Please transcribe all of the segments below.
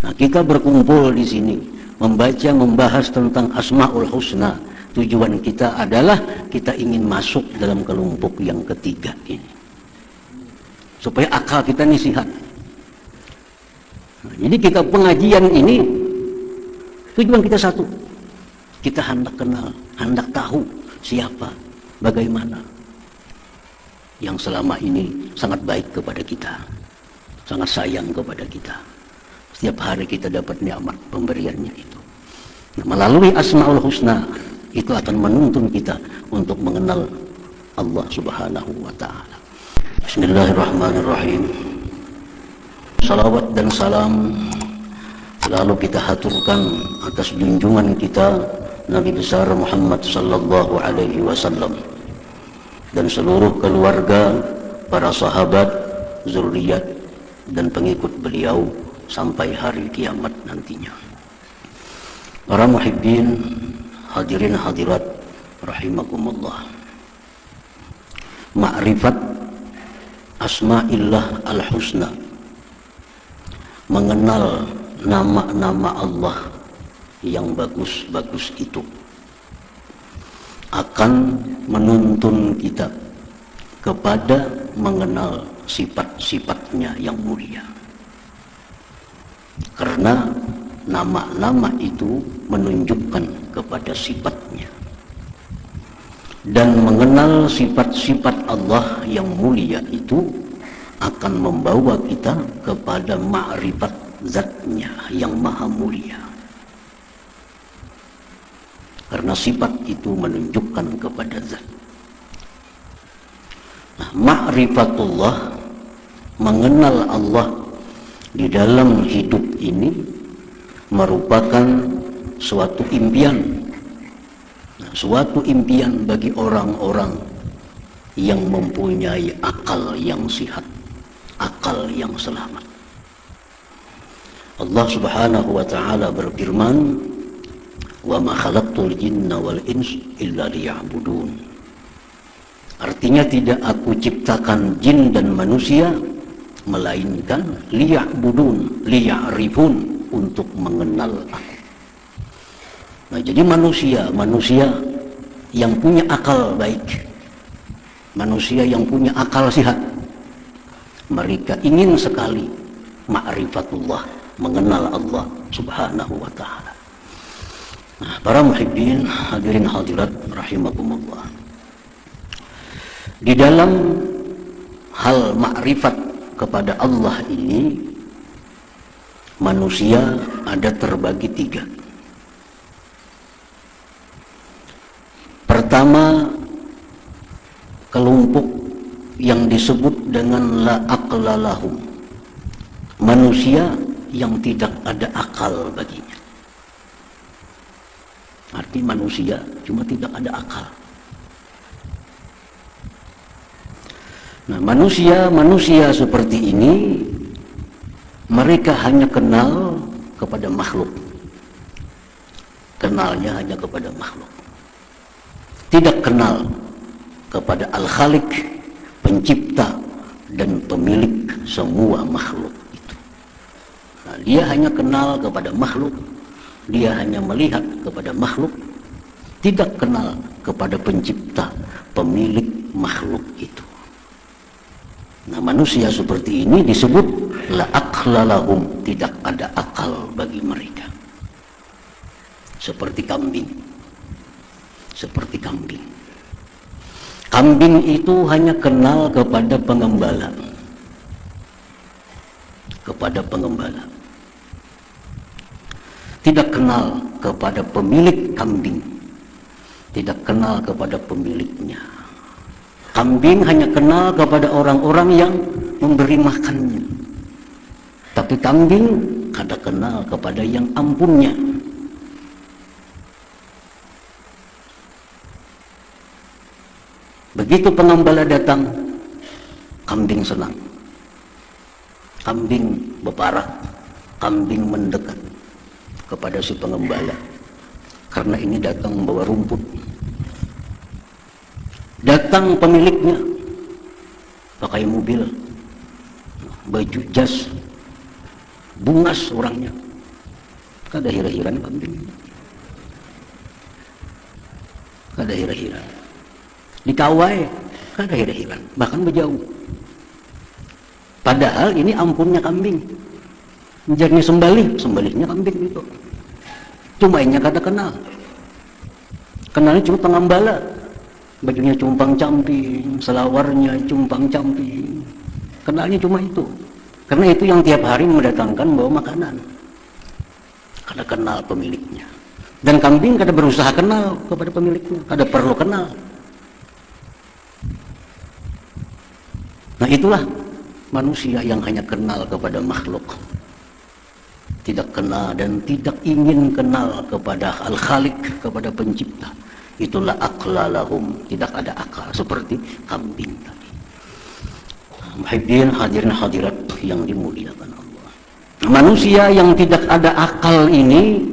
Nah, kita berkumpul di sini membaca, membahas tentang Asmaul Husna. Tujuan kita adalah kita ingin masuk dalam kelompok yang ketiga ini, supaya akal kita ini sehat. Nah, jadi kita pengajian ini tujuan kita satu, kita hendak kenal, hendak tahu siapa, bagaimana yang selama ini sangat baik kepada kita, sangat sayang kepada kita. Setiap hari kita dapat nikmat pemberiannya itu. Nah, melalui Asmaul Husna itu akan menuntun kita untuk mengenal Allah Subhanahu wa ta'ala. Bismillahirrahmanirrahim. Salawat dan salam selalu kita haturkan atas junjungan kita Nabi besar Muhammad sallallahu alaihi wasallam dan seluruh keluarga, para sahabat, zuriat dan pengikut beliau sampai hari kiamat nantinya. Para muhibbin, hadirin hadirat rahimakumullah. Ma'rifat Asma'illah al-Husna, mengenal nama-nama Allah yang bagus-bagus itu, akan menuntun kita kepada mengenal sifat-sifatnya yang mulia. Karena nama-nama itu menunjukkan kepada sifatnya, dan mengenal sifat-sifat Allah yang mulia itu akan membawa kita kepada ma'rifat zatnya yang maha mulia. Karena sifat itu menunjukkan kepada zat. Nah, ma'rifatullah, mengenal Allah di dalam hidup ini merupakan suatu impian. Nah, suatu impian bagi orang-orang yang mempunyai akal yang sehat, akal yang selamat. Allah Subhanahu wa ta'ala berfirman, "Wa ma khalaqtul jinna wal ins illa liya'budun." Artinya tidak aku ciptakan jin dan manusia melainkan liya'budun, liya'rifun, untuk mengenal aku. Nah, jadi manusia yang punya akal baik, manusia yang punya akal sehat, mereka ingin sekali ma'rifatullah, mengenal Allah Subhanahu wa ta'ala. Nah, para muhibbin, hadirin hadirat rahimakumullah, di dalam hal ma'rifat kepada Allah ini, manusia ada terbagi tiga. Pertama, kelompok yang disebut dengan la aqla lahum, manusia yang tidak ada akal baginya. Arti manusia cuma tidak ada akal. Nah, manusia seperti ini, mereka hanya kenal kepada makhluk. Kenalnya hanya kepada makhluk. Tidak kenal kepada Al-Khaliq, pencipta dan pemilik semua makhluk itu. Nah, dia hanya kenal kepada makhluk, dia hanya melihat kepada makhluk, tidak kenal kepada pencipta, pemilik makhluk itu. Nah, manusia seperti ini disebut la aqla lahum, tidak ada akal bagi mereka. Seperti kambing. Seperti kambing. Kambing itu hanya kenal kepada pengembala. Kepada pengembala. Tidak kenal kepada pemilik kambing. Tidak kenal kepada pemiliknya. Kambing hanya kenal kepada orang-orang yang memberi makannya. Tapi kambing kada kenal kepada yang ampunnya. Begitu pengembala datang, kambing senang. Kambing berparak, kambing mendekat kepada si pengembala. Karena ini datang membawa rumput. Datang pemiliknya pakai mobil, baju jas, bungas orangnya, Kada hira-hiran kambing. Kada hira-hiran. Dikawai, kada hira-hiran. Bahkan berjauh. Padahal ini ampunnya kambing. Menjadi sembalihnya kambing itu. Cuma inya kada kenal. Kenalnya cuma pengambala. Bajunya cumpang camping, selawarnya cumpang camping. Kenalnya cuma itu. Karena itu yang tiap hari mendatangkan bawa makanan. Kada kenal pemiliknya. Dan kambing kada berusaha kenal kepada pemiliknya. Kada perlu kenal. Nah itulah manusia yang hanya kenal kepada makhluk. Tidak kenal dan tidak ingin kenal kepada Al-Khaliq, kepada pencipta. Itulah aqlalahum, tidak ada akal seperti kambing tadi. Muhibbin hadirin hadirat yang dimuliakan Allah. Manusia yang tidak ada akal ini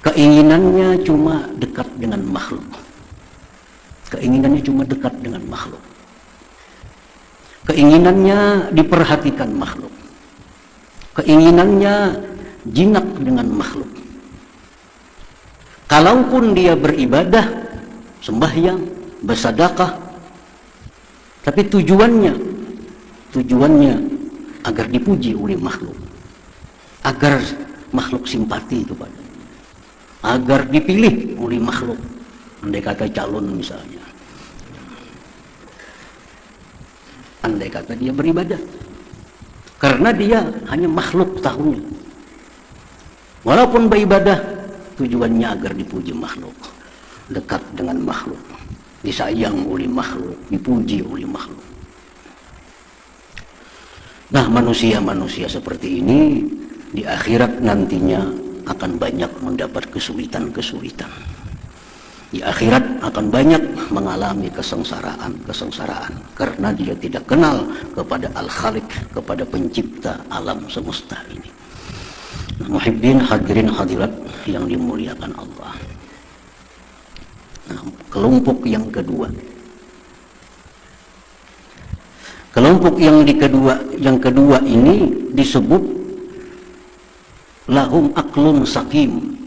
keinginannya cuma dekat dengan makhluk. Keinginannya cuma dekat dengan makhluk. Keinginannya diperhatikan makhluk. Keinginannya jinak dengan makhluk. Kalaupun dia beribadah, sembahyang, bersedekah, tapi tujuannya agar dipuji oleh makhluk, agar makhluk simpati kepadanya, agar dipilih oleh makhluk, andai kata calon misalnya, andai kata dia beribadah, karena dia hanya makhluk tahunya, walaupun beribadah tujuannya agar dipuji makhluk, dekat dengan makhluk, disayang oleh makhluk, dipuji oleh makhluk. Nah, manusia-manusia seperti ini di akhirat nantinya akan banyak mendapat kesulitan-kesulitan. Di akhirat akan banyak mengalami kesengsaraan karena dia tidak kenal kepada Al-Khaliq, kepada pencipta alam semesta ini. Muhibbin hadirin hadirat yang dimuliakan Allah. Nah, kelompok yang kedua. Kelompok yang kedua ini disebut lahum aklun sakim.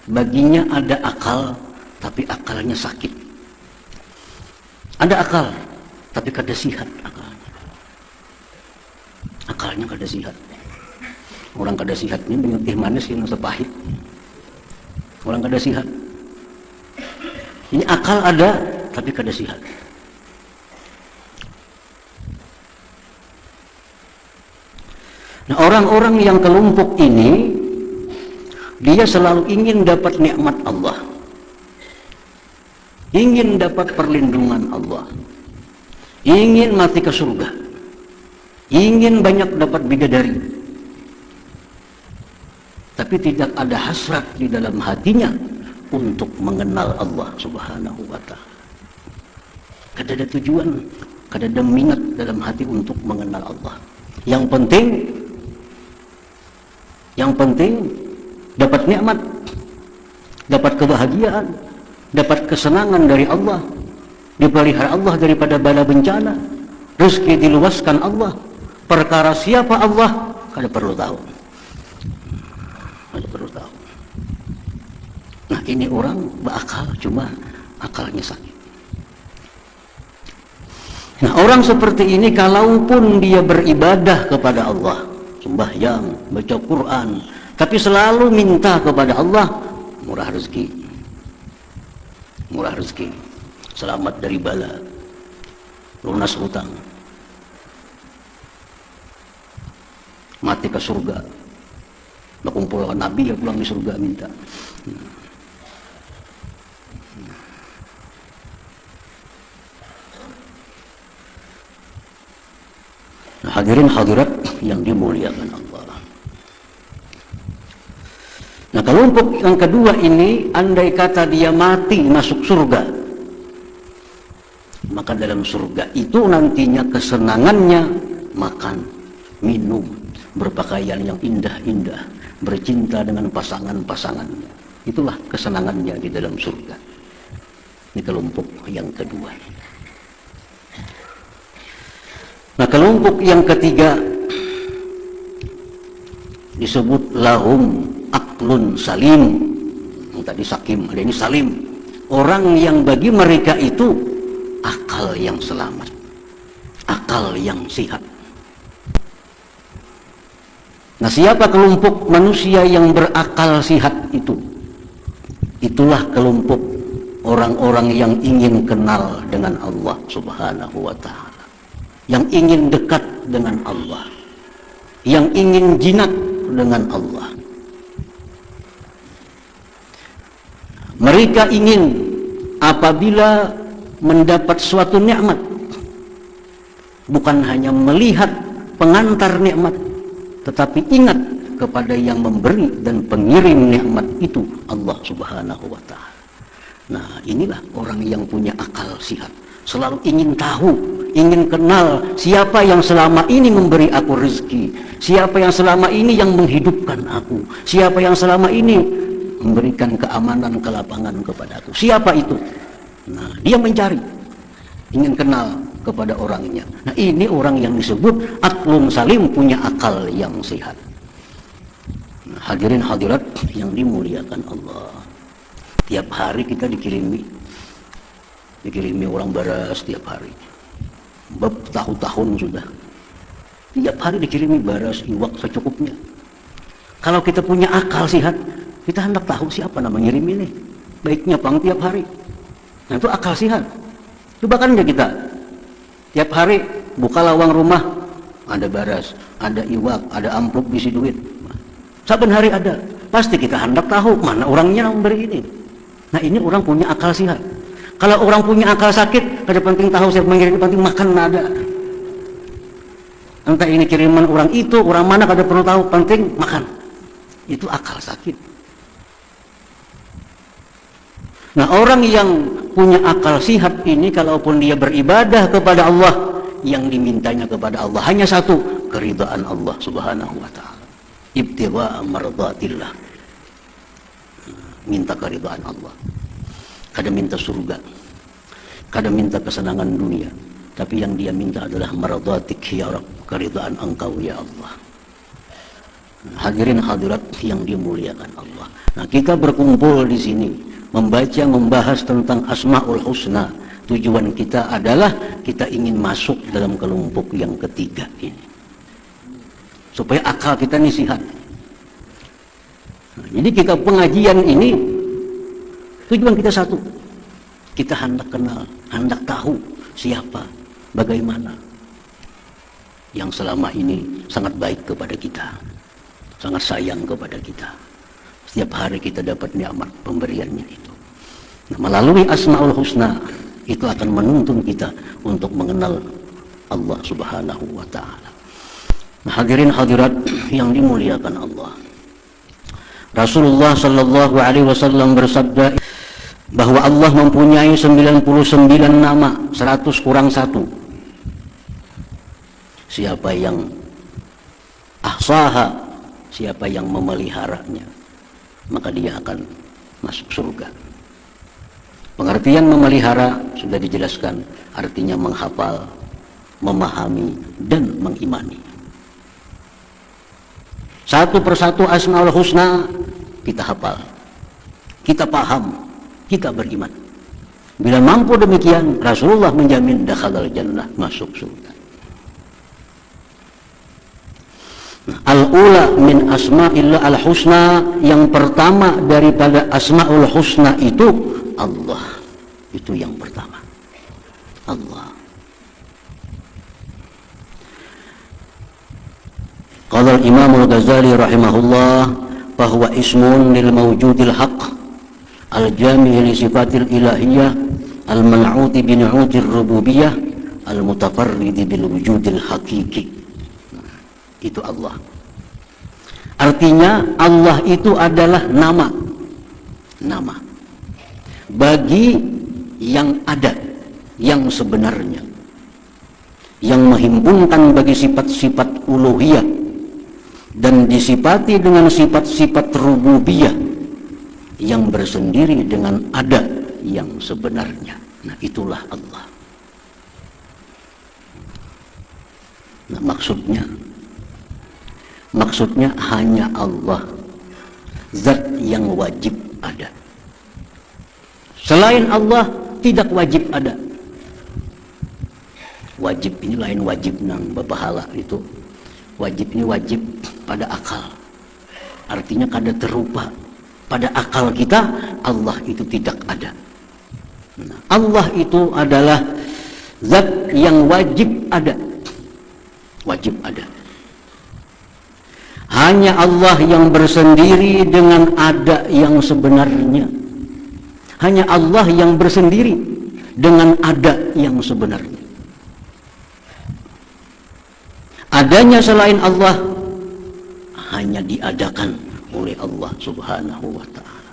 Baginya ada akal, tapi akalnya sakit. Ada akal, tapi kada sihat akalnya. Akalnya kada sihat. Orang kada sihat ini dengan teh manis yang sepahit. Orang kada sihat. Ini akal ada, tapi kada sihat. Nah, orang-orang yang kelompok ini, dia selalu ingin dapat nikmat Allah, ingin dapat perlindungan Allah, ingin mati ke surga, ingin banyak dapat bidadari, tapi tidak ada hasrat di dalam hatinya untuk mengenal Allah Subhanahu wa ta'ala. Kada ada tujuan, kada ada minat dalam hati untuk mengenal Allah. Yang penting dapat nikmat, dapat kebahagiaan, dapat kesenangan dari Allah, dipelihara Allah daripada bala bencana, rezeki diluaskan Allah. Perkara siapa Allah kada perlu tahu. Kada perlu tahu. Nah, ini orang berakal, cuma akalnya sakit. Nah, orang seperti ini kalaupun dia beribadah kepada Allah, sembahyang, baca Quran, tapi selalu minta kepada Allah murah rezeki, selamat dari bala, lunas hutang, mati ke surga, berkumpulkan Nabi ya pulang di surga minta. Nah, hadirin hadirat yang dimuliakan Allah. Nah, kelompok yang kedua ini, andai kata dia mati masuk surga, maka dalam surga itu nantinya kesenangannya makan, minum, berpakaian yang indah-indah, bercinta dengan pasangan-pasangannya. Itulah kesenangannya di dalam surga. Ini kelompok yang kedua. Nah, kelompok yang ketiga, disebut lahum aqlun salim. Yang tadi sakim, ada ini salim. Orang yang bagi mereka itu akal yang selamat, akal yang sehat. Nah, siapa kelompok manusia yang berakal sehat itu? Itulah kelompok orang-orang yang ingin kenal dengan Allah Subhanahu wa ta'ala, yang ingin dekat dengan Allah, yang ingin jinak dengan Allah. Mereka ingin apabila mendapat suatu nikmat, bukan hanya melihat pengantar nikmat, tetapi ingat kepada yang memberi dan pengirim nikmat itu, Allah Subhanahu wa ta'ala. Nah, inilah orang yang punya akal sehat, selalu ingin tahu, ingin kenal siapa yang selama ini memberi aku rezeki, siapa yang selama ini yang menghidupkan aku, siapa yang selama ini memberikan keamanan, kelapangan kepada aku, siapa itu. Nah, dia mencari, ingin kenal kepada orangnya. Nah, ini orang yang disebut aklun salim, punya akal yang sehat. Nah, hadirin hadirat yang dimuliakan Allah, tiap hari kita dikirimi orang baras tiap hari, bertahun-tahun sudah, tiap hari dikirimi baras, iwak secukupnya. Kalau kita punya akal sehat, kita hendak tahu siapa nama ngirim ini, baiknya pang tiap hari. Nah, itu akal sehat. Coba kan ya kita tiap hari buka lawang rumah, ada baras, ada iwak, ada amplop bisi duit, saben hari ada. Pasti kita hendak tahu mana orangnya yang memberi ini. Nah, ini orang punya akal sehat. Kalau orang punya akal sakit, kada penting tahu siapa mengirim, penting makan ada. Entah ini kiriman orang itu, orang mana, kada perlu tahu, penting makan. Itu akal sakit. Nah, orang yang punya akal sehat ini, kalaupun dia beribadah kepada Allah, yang dimintanya kepada Allah hanya satu, keridhaan Allah Subhanahu wa ta'ala, ibtigha mardatillah, minta keridhaan Allah. Kada minta surga, kada minta kesenangan dunia, tapi yang dia minta adalah mardatik ya Rabb, keridhaan engkau ya Allah. Hadirin hadirat yang dimuliakan Allah. Nah, kita berkumpul di sini membaca, membahas tentang Asmaul Husna. Tujuan kita adalah kita ingin masuk dalam kelompok yang ketiga ini, supaya akal kita ini sehat. Nah, jadi kita pengajian ini tujuan kita satu, kita hendak kenal, hendak tahu siapa, bagaimana yang selama ini sangat baik kepada kita, sangat sayang kepada kita. Setiap hari kita dapat nikmat pemberiannya itu. Nah, melalui Asmaul Husna itu akan menuntun kita untuk mengenal Allah Subhanahu wa ta'ala. Nah, hadirin hadirat yang dimuliakan Allah, Rasulullah sallallahu alaihi wasallam bersabda bahwa Allah mempunyai 99 nama, 100 kurang 1. Siapa yang ahsaha, siapa yang memeliharanya, maka dia akan masuk surga. Pengertian memelihara sudah dijelaskan, artinya menghafal, memahami, dan mengimani. Satu persatu Asmaul Husna kita hafal, kita paham, kita beriman. Bila mampu demikian, Rasulullah menjamin dakhalal jannah, masuk surga. Al-ula min asma'illah al-husna, yang pertama daripada Asmaul Husna itu Allah. Itu yang pertama, Allah. Qala al-Imam al-Ghazali rahimahullah bahwa ismun lil mawjudil haqq al-jami' li sifatil ilahiyah al-man'uti bi nu'utir rububiyah al-mutafarrid bil wujudil haqiqi. Itu Allah. Artinya Allah itu adalah nama bagi yang ada, yang sebenarnya, yang menghimpunkan bagi sifat-sifat uluhiyah dan disifati dengan sifat-sifat rububiyah yang bersendiri dengan ada yang sebenarnya. Nah, itulah Allah. Nah, maksudnya Maksudnya hanya Allah, zat yang wajib ada. Selain Allah tidak wajib ada. Wajib ini lain wajib nang bapahala itu. Wajib ini wajib pada akal. Artinya kada terupa pada akal kita, Allah itu tidak ada. Nah, Allah itu adalah zat yang wajib ada. Wajib ada. Hanya Allah yang bersendiri dengan ada yang sebenarnya. Hanya Allah yang bersendiri dengan ada yang sebenarnya. Adanya selain Allah hanya diadakan oleh Allah Subhanahu wa ta'ala.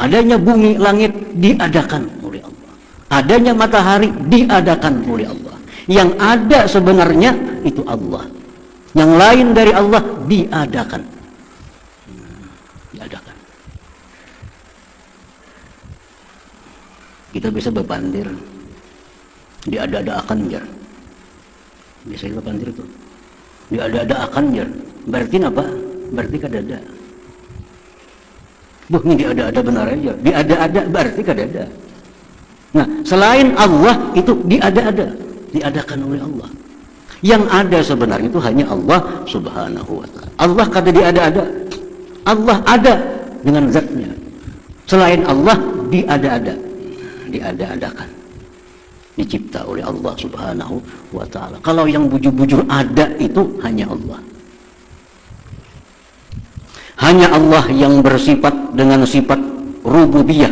Adanya bumi, langit diadakan oleh Allah. Adanya matahari diadakan oleh Allah. Yang ada sebenarnya itu Allah. Yang lain dari Allah diadakan. Diadakan. Kita bisa berpandir diada-adakan jar. Bisa kita pandir itu. Diada-adakan jar. Berarti apa? Berarti kadada. Ini diada-ada benar aja. Diada-ada berarti kadada. Nah, selain Allah itu diada-ada, diadakan oleh Allah. Yang ada sebenarnya itu hanya Allah Subhanahu wa ta'ala. Allah kada diada-ada. Allah ada dengan zatnya. Selain Allah diada-ada, diada-adakan, dicipta oleh Allah Subhanahu wa ta'ala. Kalau yang bujur-bujur ada itu hanya Allah. Hanya Allah yang bersifat dengan sifat rububiyah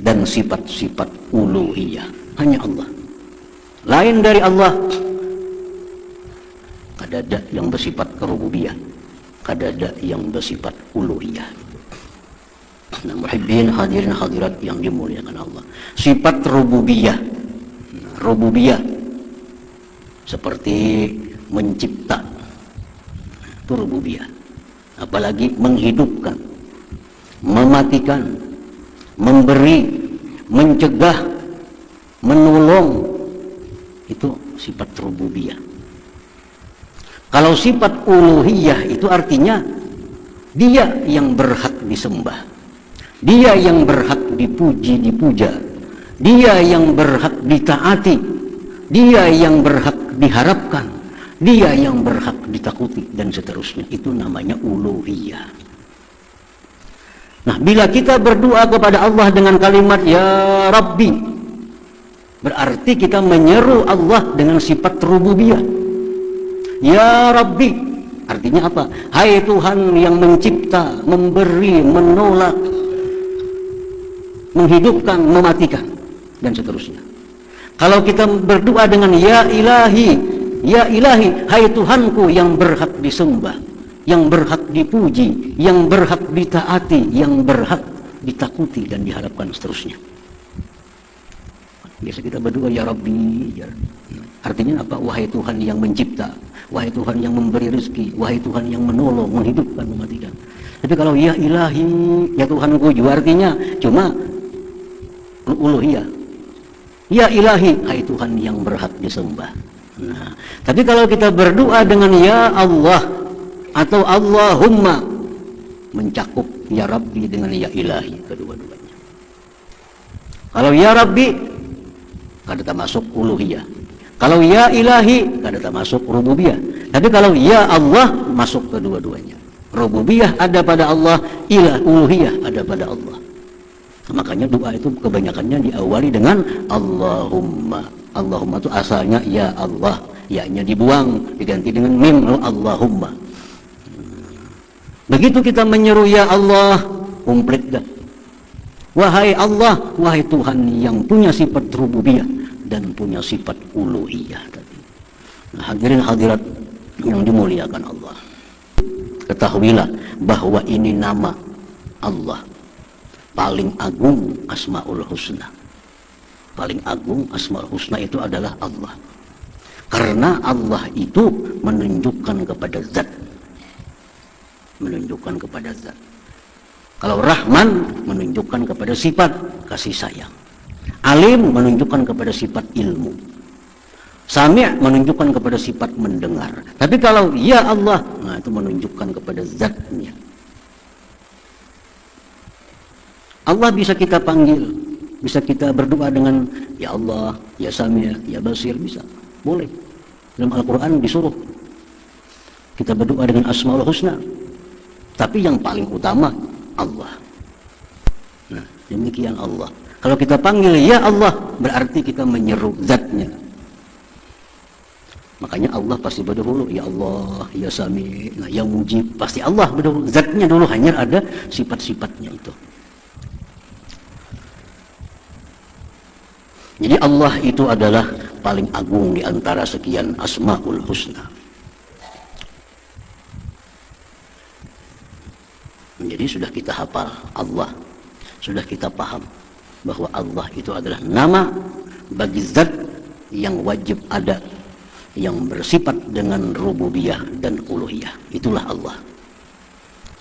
dan sifat-sifat uluhiyah. Hanya Allah. Lain dari Allah kadada yang bersifat kerububiyah, kadada yang bersifat uluhiyah. Nah, muhibbin hadirin hadirat yang dimuliakan Allah. Sifat rububiyah. Rububiyah seperti mencipta. Itu rububiyah. Apalagi menghidupkan, mematikan, memberi, mencegah, menolong. Itu sifat rububiyah. Kalau sifat uluhiyah itu artinya dia yang berhak disembah, dia yang berhak dipuji, dipuja, dia yang berhak ditaati, dia yang berhak diharapkan, dia yang berhak ditakuti, dan seterusnya. Itu namanya uluhiyah. Nah, bila kita berdoa kepada Allah dengan kalimat Ya Rabbi, berarti kita menyeru Allah dengan sifat rububiyah. Ya Rabbi artinya apa? Hai Tuhan yang mencipta, memberi, menolak, menghidupkan, mematikan, dan seterusnya. Kalau kita berdoa dengan Ya Ilahi, Ya Ilahi, hai Tuhanku yang berhak disembah, yang berhak dipuji, yang berhak ditaati, yang berhak ditakuti dan diharapkan, seterusnya. Biasa kita berdoa Ya Rabbi, ya. Artinya apa? Wahai Tuhan yang mencipta, wahai Tuhan yang memberi rezeki, wahai Tuhan yang menolong, menghidupkan, mematikan. Tapi kalau Ya Ilahi, ya Tuhanku juga artinya cuma uluhiyah. Ya Ilahi, hai Tuhan yang berhak disembah. Nah, tapi kalau kita berdoa dengan Ya Allah atau Allahumma, mencakup Ya Rabbi dengan Ya Ilahi kedua-duanya. Kalau Ya Rabbi kada termasuk uluhiyah. Kalau Ya Ilahi kada termasuk rububiyah. Tapi kalau Ya Allah masuk kedua-duanya. Rububiyah ada pada Allah, uluhiyah ada pada Allah. Makanya doa itu kebanyakannya diawali dengan Allahumma. Allahumma itu asalnya Ya Allah, ya-nya dibuang, diganti dengan mim, Allahumma. Begitu kita menyeru Ya Allah, komplit dah. Wahai Allah, wahai Tuhan yang punya sifat rububiyah dan punya sifat uluhiyah tadi. Nah, hadirin hadirat yang dimuliakan Allah, ketahuilah bahwa ini nama Allah paling agung, Asmaul Husna. Paling agung Asmaul Husna itu adalah Allah. Karena Allah itu menunjukkan kepada zat. Menunjukkan kepada zat. Kalau Rahman menunjukkan kepada sifat kasih sayang. Alim menunjukkan kepada sifat ilmu. Sami' menunjukkan kepada sifat mendengar. Tapi kalau ya Allah, nah itu menunjukkan kepada zatnya. Allah bisa kita panggil, bisa kita berdoa dengan ya Allah, ya Sami', ya Basir, bisa. Boleh. Dalam Al-Quran disuruh kita berdoa dengan Asmaul Husna. Tapi yang paling utama Allah. Nah, demikian Allah. Kalau kita panggil ya Allah, berarti kita menyeru zatnya. Makanya Allah pasti berdahulu, ya Allah, ya Sami', nah, ya Mujib, pasti Allah berdahulu. Zatnya dulu, hanya ada sifat-sifatnya itu. Jadi Allah itu adalah paling agung di antara sekian Asmaul Husna. Jadi sudah kita hafal Allah, sudah kita paham bahwa Allah itu adalah nama bagi zat yang wajib ada, yang bersifat dengan rububiyah dan uluhiyah. Itulah Allah.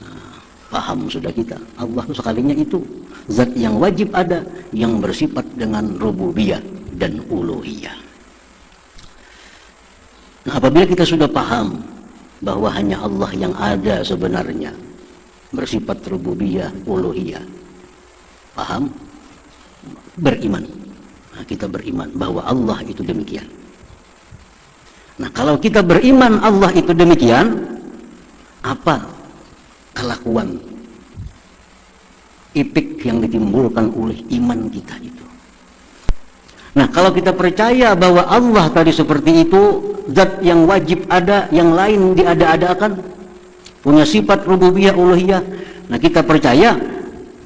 Nah, paham sudah kita, Allah sekalinya itu zat yang wajib ada, yang bersifat dengan rububiyah dan uluhiyah. Nah, apabila kita sudah paham bahwa hanya Allah yang ada sebenarnya, bersifat rububiyah, uluhiyah, paham, beriman. Nah, kita beriman bahwa Allah itu demikian. Nah, kalau kita beriman Allah itu demikian, apa kelakuan ipik yang ditimbulkan oleh iman kita itu? Nah, kalau kita percaya bahwa Allah tadi seperti itu, zat yang wajib ada, yang lain diada-adakan, punya sifat rububiyah, uluhiyah, nah kita percaya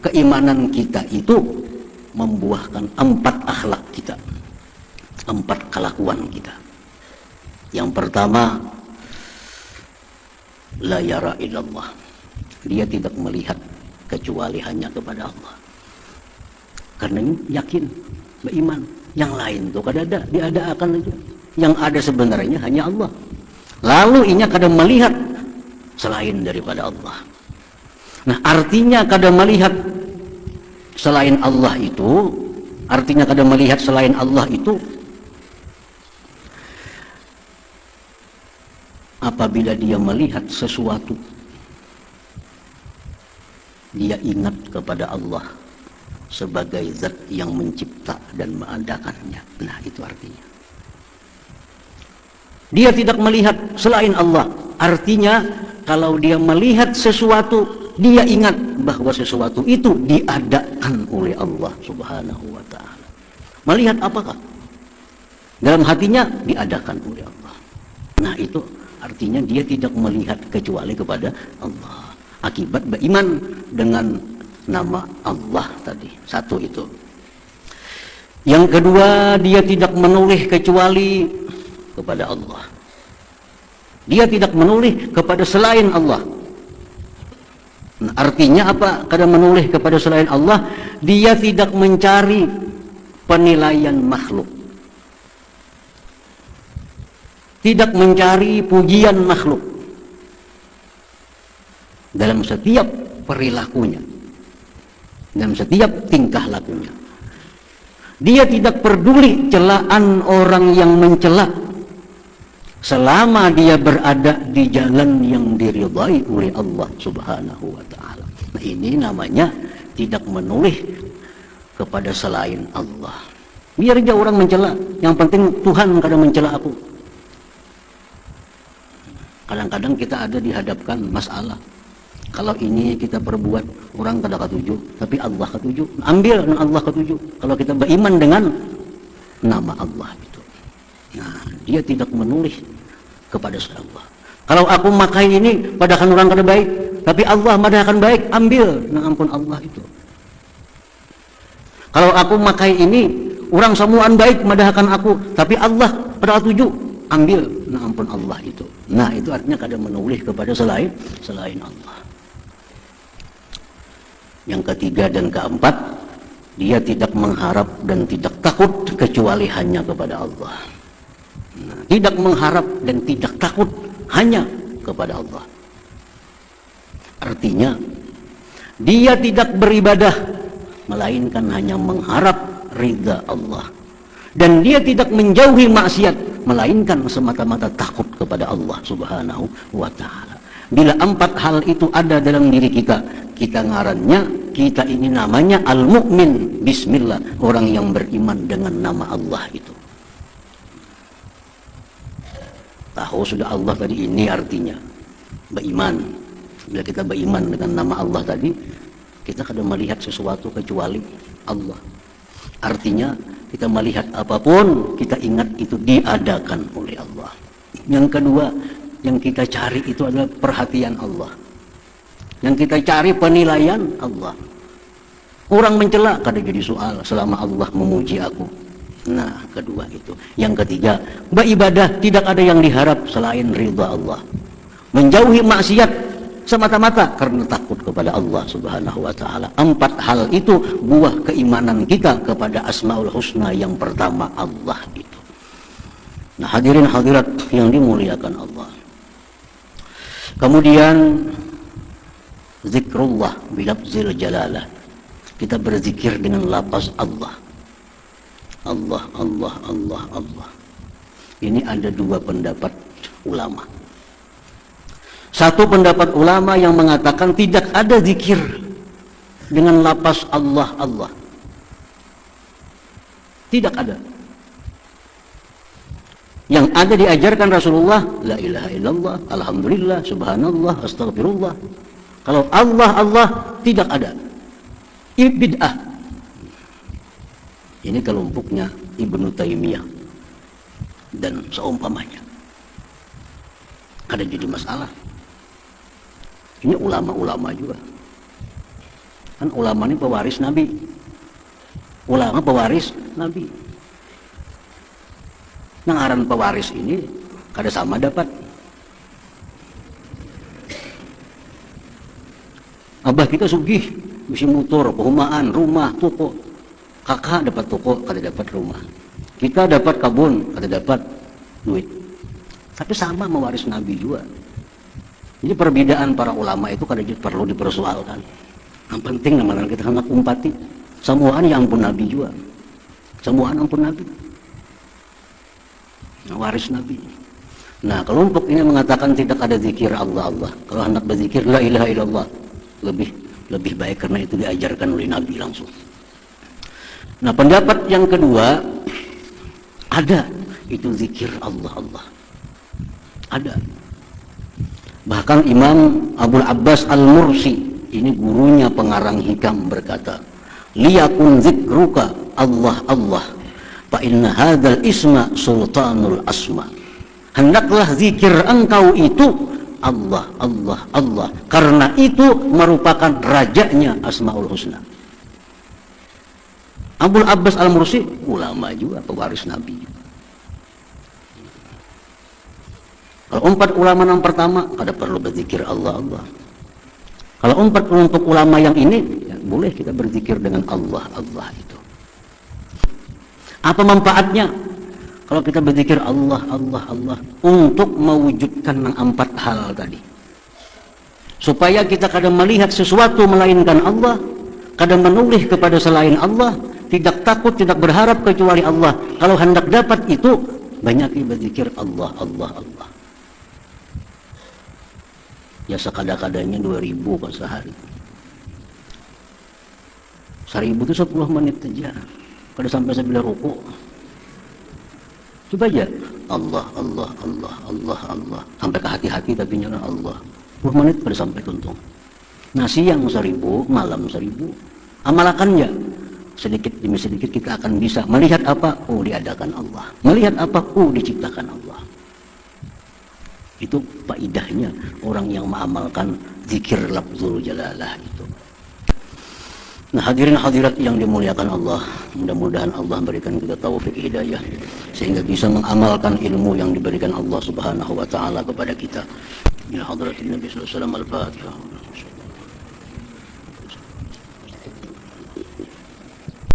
keimanan kita itu membuahkan 4 akhlak kita, 4 kelakuan kita. Yang pertama, la yara illallah, dia tidak melihat kecuali hanya kepada Allah. Karena yakin, beriman, yang lain tuh kada ada, diada-akan aja. Yang ada sebenarnya hanya Allah. Lalu inya kada melihat selain daripada Allah. Nah, artinya kada melihat selain Allah itu, artinya kada melihat selain Allah itu, apabila dia melihat sesuatu, dia ingat kepada Allah sebagai zat yang mencipta dan mengadakannya. Nah, itu artinya. Dia tidak melihat selain Allah. Artinya, kalau dia melihat sesuatu, dia ingat bahwa sesuatu itu diadakan oleh Allah Subhanahu wa ta'ala. Melihat apakah? Dalam hatinya diadakan oleh Allah. Nah, itu artinya dia tidak melihat kecuali kepada Allah. Akibat beriman dengan nama Allah tadi. Satu itu. Yang kedua, dia tidak menoleh kecuali kepada Allah. Dia tidak menoleh kepada selain Allah. Nah, artinya apa? Kadang menoleh kepada selain Allah, dia tidak mencari penilaian makhluk, tidak mencari pujian makhluk dalam setiap perilakunya, dalam setiap tingkah lakunya. Dia tidak peduli celaan orang yang mencela, selama dia berada di jalan yang diridhai oleh Allah Subhanahu wa ta'ala. Nah, ini namanya tidak menoleh kepada selain Allah. Biar aja orang mencela, yang penting Tuhan kadang mencela aku. Kadang-kadang kita ada dihadapkan masalah. Kalau ini kita perbuat, orang kada ketuju, tapi Allah ketuju. Ambil Allah ketuju. Kalau kita beriman dengan nama Allah itu. Nah, dia tidak menoleh kepada Allah. Kalau aku makai ini, padahal orang kada baik, tapi Allah madahkan baik, ambil, nah ampun Allah itu. Kalau aku makai ini, orang samuan baik madahkan aku, tapi Allah pada tuju, ambil, nah ampun Allah itu. Nah, itu artinya kada menoleh kepada selain Allah. Yang ketiga dan keempat, dia tidak mengharap dan tidak takut kecuali hanya kepada Allah. Nah, tidak mengharap dan tidak takut hanya kepada Allah. Artinya, dia tidak beribadah melainkan hanya mengharap ridha Allah. Dan dia tidak menjauhi maksiat melainkan semata-mata takut kepada Allah Subhanahu wa ta'ala. Bila 4 hal itu ada dalam diri kita, kita ngarannya, kita ini namanya al-mu'min. Bismillah, orang yang beriman dengan nama Allah itu. Tahu sudah Allah tadi, ini artinya beriman. Bila kita beriman dengan nama Allah tadi, kita kadang melihat sesuatu kecuali Allah. Artinya kita melihat apapun, kita ingat itu diadakan oleh Allah. Yang kedua, yang kita cari itu adalah perhatian Allah. Yang kita cari penilaian Allah. Orang mencela kada jadi soal selama Allah memuji aku. Nah, kedua itu. Yang ketiga, beribadah tidak ada yang diharap selain ridha Allah. Menjauhi maksiat semata-mata karena takut kepada Allah Subhanahu wa ta'ala. 4 hal itu buah keimanan kita kepada Asmaul Husna yang pertama, Allah itu. Nah, hadirin hadirat yang dimuliakan Allah. Kemudian zikrullah bilafzil jalalah. Kita berzikir dengan lafaz Allah. Allah, Allah, Allah, Allah. Ini ada 2 pendapat ulama. Satu pendapat ulama yang mengatakan tidak ada zikir dengan lafaz Allah, Allah. Tidak ada. Yang ada diajarkan Rasulullah, la ilaha illallah, alhamdulillah, subhanallah, astagfirullah. Kalau Allah, Allah tidak ada. Ini bid'ah. Ini kelompoknya Ibnu Taimiyah dan seumpamanya. Kada jadi masalah. Ini ulama-ulama juga. Kan ulama ini pewaris Nabi. Ulama pewaris Nabi. Nangaran pewaris ini kada sama dapat. Abah kita sugih, bisa motor, perumahan, rumah, toko. Kakak dapat toko, kada dapat rumah. Kita dapat kabun, kada dapat duit. Tapi sama mewaris Nabi juga. Jadi perbedaan para ulama itu kada perlu dipersoalkan. Yang penting namanya kita hendak umpati. Semuaan yang ampun Nabi juga. Semuaan ampun Nabi. Waris Nabi. Nah, kelompok ini mengatakan tidak ada zikir Allah, Allah. Kalau hendak berzikir la ilaha illallah, lebih baik karena itu diajarkan oleh Nabi langsung. Nah, pendapat yang kedua, ada itu zikir Allah, Allah. Ada. Bahkan Imam Abul Abbas Al-Mursi, ini gurunya pengarang hikam, berkata, liyakun zikruka Allah, Allah. Fa inna hadzal isma sultanul asma. Hendaklah zikir engkau itu Allah, Allah, Allah, karena itu merupakan rajanya Asmaul Husna. Abul Abbas Al-Mursi ulama juga, pewaris Nabi. Kalau 4 ulama yang pertama kada perlu berzikir Allah, Allah. Kalau 4 kelompok ulama yang ini ya, boleh kita berzikir dengan Allah, Allah itu. Apa manfaatnya kalau kita berzikir Allah, Allah, Allah untuk mewujudkan yang 4 hal tadi? Supaya kita kadang melihat sesuatu melainkan Allah, kadang menoleh kepada selain Allah, tidak takut, tidak berharap kecuali Allah. Kalau hendak dapat itu, banyak berzikir Allah, Allah, Allah. Ya sekada-kadanya 2000 per sehari. 1000 itu 10 menit saja. Kada sampai sebelum rukuk. Coba aja. Allah, Allah, Allah, Allah, Allah. Sampai ke hati-hati tapi nyala Allah. 10 menit kada sampai tuntung. Nah, siang 1000, malam 1000. Amalakannya. Sedikit demi sedikit kita akan bisa melihat apa? Oh, diadakan Allah. Melihat apa? Oh, diciptakan Allah. Itu faedahnya orang yang mengamalkan zikir lafzul jalalah itu. Nah, hadirin hadirat yang dimuliakan Allah, mudah-mudahan Allah berikan kita taufik hidayah sehingga bisa mengamalkan ilmu yang diberikan Allah Subhanahu wa taala kepada kita. Ya hadratin Nabi sallallahu alaihi wasallam, al-Fatihah.